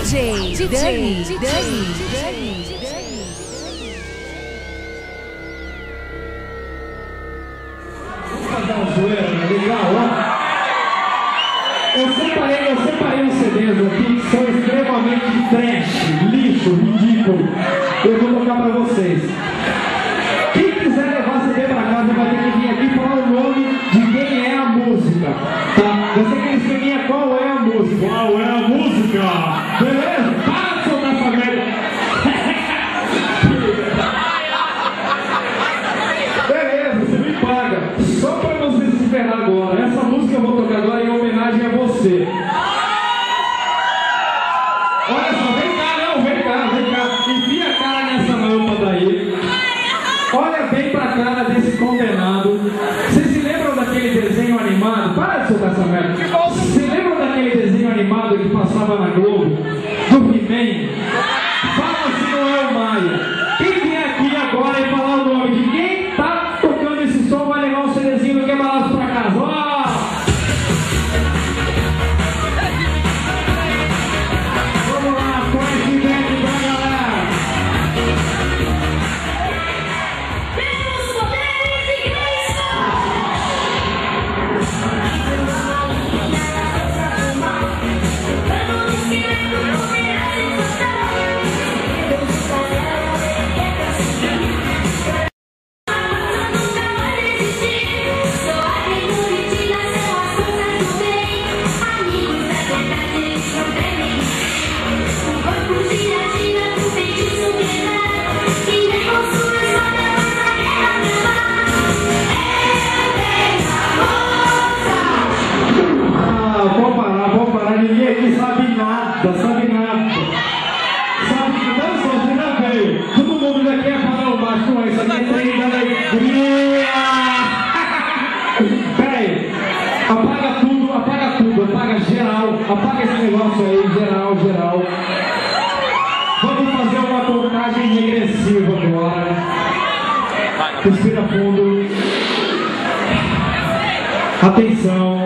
DJ Dani. Vamos fazer uma zoeira, né? Legal, ó. Eu separei uns CDs aqui que são extremamente trash, lixo, ridículo. Eu vou tocar pra vocês. Quem quiser levar CD pra casa vai ter que vir aqui falar o nome de quem é a música, tá? Eu sei que eles queriam qual é a música. Qual é a música? Beleza? Para de soltar essa merda. Beleza, você me paga. Só pra você se ferrar agora. Essa música eu vou tocar agora em homenagem a você. Olha só, vem cá. Enfia a cara nessa lâmpada aí. Olha bem pra cara desse condenado. Vocês se lembram daquele desenho animado? Para de soltar essa merda. Vocês lembram daquele desenho animado que passava na Globo? Do He-Man? Fala se não é o Maia. Quem vier aqui agora e falar o nome de quem tá tocando esse som vai levar um CDzinho do Quebra-Laço pra casa. Ó! Vamos lá, flashback pra galera. Vou parar, ninguém aqui sabe nada. Sabe que não só você já veio. Todo mundo daqui é falar o baixo, não é? Isso aqui é trem da alegria. Pera aí, apaga tudo, apaga geral, apaga esse negócio aí, geral. Vamos fazer uma contagem regressiva agora. Respira fundo. Atenção.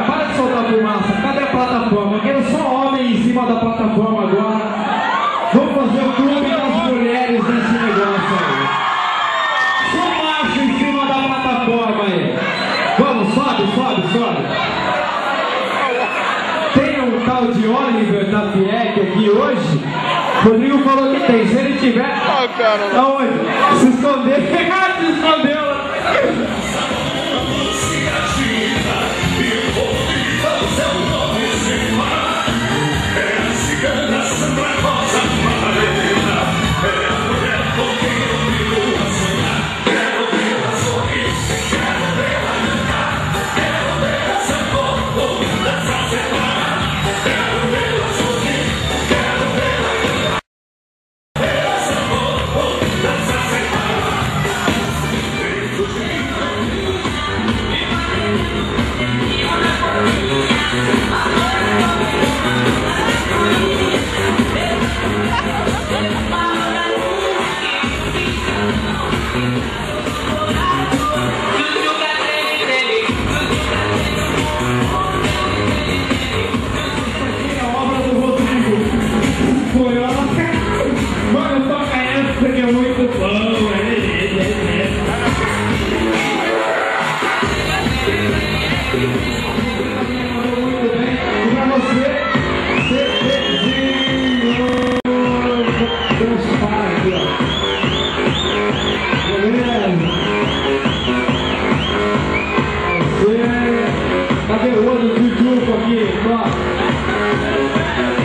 Para de soltar fumaça, cadê a plataforma? Eu quero só homem em cima da plataforma agora. Vamos fazer o clube das mulheres nesse negócio aí. Só macho em cima da plataforma aí. Vamos, sobe. Tem um tal de Oliver da FIEC aqui hoje. Rodrigo falou que tem. Se ele tiver. Aonde? Se esconder. Se escondeu.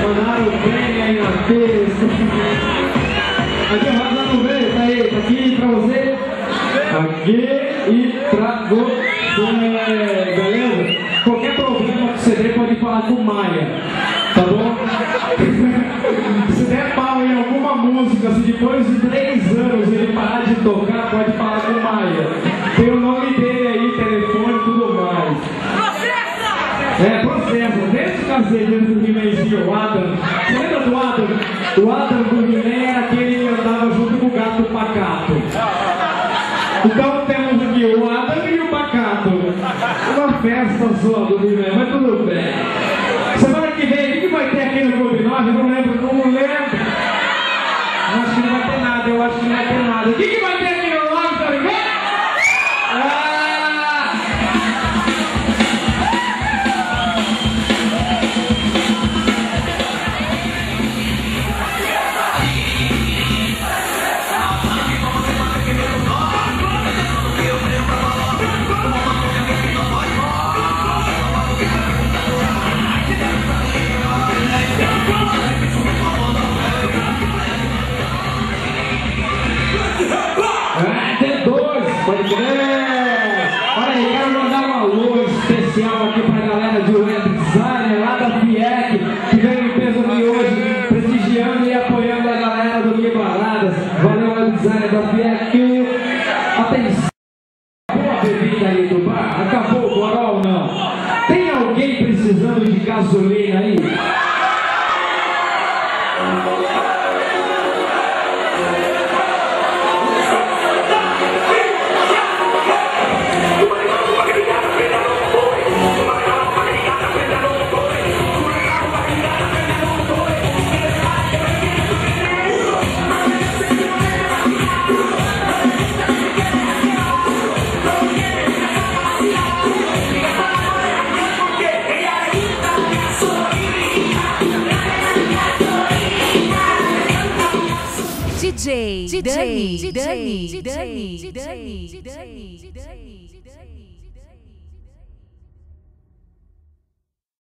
Mandaram bem aí na pista. Aqui, o Rosa não veio, tá aí, tá aqui pra você. Aqui e pra você, beleza? Qualquer problema que você der, pode falar com o Maia, tá bom? Se der pau em alguma música, se depois de 3 anos ele parar de tocar, pode falar com o Maia. Tem o nome dele aí, telefone e tudo mais. Processo. Desde o caseiro do He-Manzinho, o Adam. Você lembra do Adam? O Adam do He-Man era aquele que andava junto com o gato Pacato. Então temos aqui o Adam e o Pacato. Uma festa só do He-Man, mas tudo bem. Semana que vem, o que vai ter aqui no Clube 9? Não lembro. Eu acho que não vai ter nada, O que vai ter aqui no 9, tá ligado? Pode crer! Olha aí, quero mandar um alô especial aqui pra galera de Web Designer lá da FIEC, que veio no peso de hoje, prestigiando e apoiando a galera do Que Baradas. Valeu, Web Designer da FIEC. Atenção! Acabou a bebida aí do bar? Acabou o goró ou não? Tem alguém precisando de gasolina aí? DJ Dani.